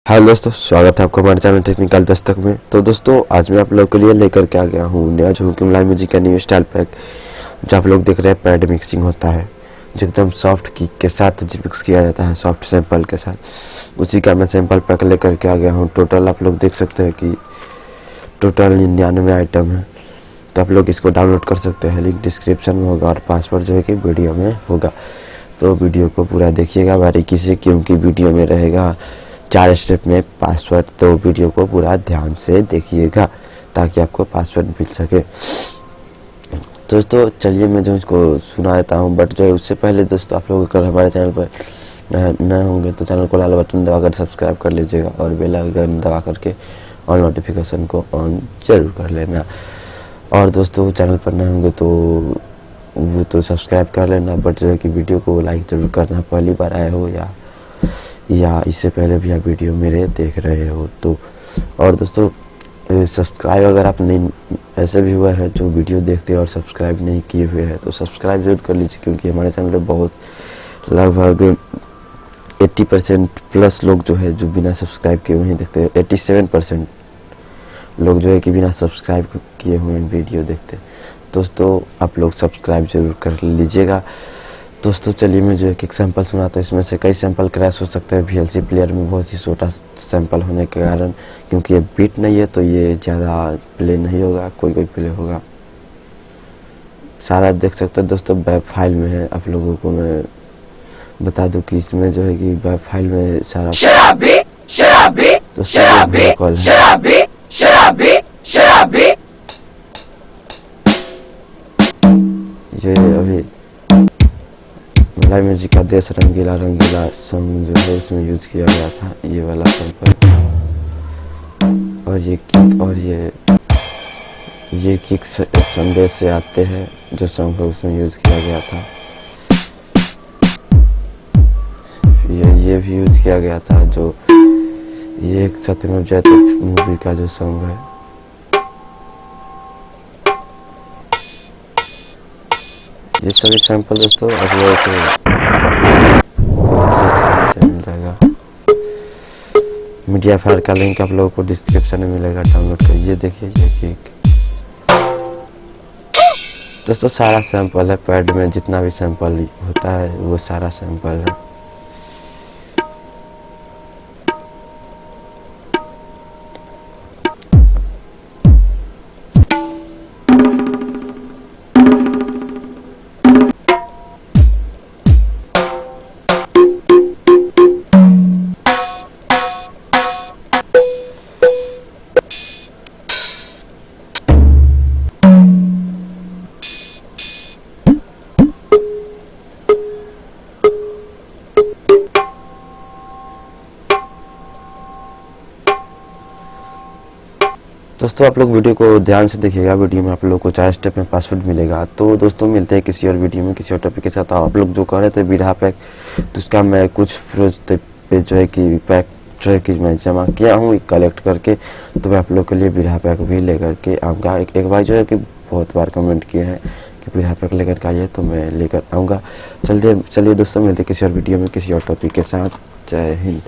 Hello दोस्तों, स्वागत है आपका हमारे चैनल टेक्निकल दस्तक में। तो दोस्तों आज मैं आप लोगों के लिए लेकर के आ गया हूँ नया झुमके लाइव म्यूजिक का न्यू स्टाइल पैक, जो आप लोग देख रहे हैं। पैड मिक्सिंग होता है जो एकदम सॉफ्ट किक के साथ मिक्स किया जाता है, सॉफ्ट सैंपल के साथ। उसी का मैं सैंपल पैक लेकर के आ गया हूँ। टोटल आप लोग देख सकते हैं कि टोटल 99 आइटम है। तो आप लोग इसको डाउनलोड कर सकते हैं, लिंक डिस्क्रिप्शन में होगा और पासवर्ड जो है कि वीडियो में होगा। तो वीडियो को पूरा देखिएगा बारीकी से, क्योंकि वीडियो में रहेगा 4 स्टेप में पासवर्ड। तो वीडियो को पूरा ध्यान से देखिएगा ताकि आपको पासवर्ड मिल सके। दोस्तों चलिए मैं जो इसको सुना देता हूँ, बट जो है उससे पहले दोस्तों आप लोग अगर हमारे चैनल पर नए होंगे तो चैनल को लाल बटन दबाकर सब्सक्राइब कर लीजिएगा और बेल आइकन दबा करके ऑल नोटिफिकेशन को ऑन जरूर कर लेना। और दोस्तों चैनल पर नए होंगे तो वो तो सब्सक्राइब कर लेना, बट जो है कि वीडियो को लाइक जरूर करना। पहली बार आए हो या इससे पहले भी आप वीडियो मेरे देख रहे हो तो। और दोस्तों सब्सक्राइब अगर आप नहीं ऐसे भी हुआ है जो वीडियो देखते हैं और सब्सक्राइब नहीं किए हुए हैं तो सब्सक्राइब जरूर कर लीजिए, क्योंकि हमारे चैनल पर बहुत लगभग 80% प्लस लोग जो है जो बिना सब्सक्राइब किए वहीं देखते हैं। 87% लोग जो है कि बिना सब्सक्राइब किए हुए वीडियो देखते हैं। दोस्तों आप लोग सब्सक्राइब जरूर कर लीजिएगा। दोस्तों चलिए मैं जो एक सैंपल सुनाता हूँ। इसमें से कई सैंपल क्रैश हो सकते हैं VLC प्लेयर में, बहुत ही छोटा सैंपल होने के कारण, क्योंकि ये बीट नहीं है तो ये ज़्यादा प्ले नहीं होगा, कोई प्ले होगा। सारा देख सकते हैं दोस्तों, वेब फाइल में है। आप लोगों को मैं बता दूं कि इसमें जो है कि वेब फाइल में सारा ये अभी लाइव म्यूजिक का देश रंगीला रंगीला सॉन्ग जो है उसमें यूज किया गया था, ये वाला सैंपल। और ये किक और ये किक संदेश से आते हैं जो सॉन्ग है उसमें यूज किया गया था। ये भी यूज किया गया था जो ये एक सत्यमेव जयते मूवी का जो सॉन्ग है। ये सभी सैंपल दोस्तों आप लोगों को मिल जाएगा। मीडिया फायर का लिंक आप लोगों को डिस्क्रिप्शन में मिलेगा, डाउनलोड कर। ये देखिए ये किक दोस्तों सारा सैंपल है। पैड में जितना भी सैंपल होता है वो सारा सैंपल है। दोस्तों आप लोग वीडियो को ध्यान से देखिएगा। वीडियो में आप लोगों को 4 स्टेप में पासवर्ड मिलेगा। तो दोस्तों मिलते हैं किसी और वीडियो में किसी और टॉपिक के साथ। आप लोग जो कह रहे थे बिरहा पैक, तो उसका मैं कुछ पे जो है कि पैक जो है कि मैं जमा किया हूँ कलेक्ट करके, तो मैं आप लोग के लिए बिरहा पैक भी लेकर के आऊँगा। एक बार जो है कि बहुत बार कमेंट किए हैं कि बिरहा पैक लेकर के आइए, तो मैं लेकर आऊँगा। चलिए दोस्तों मिलते हैं किसी और वीडियो में किसी और टॉपिक के साथ। जय हिंद।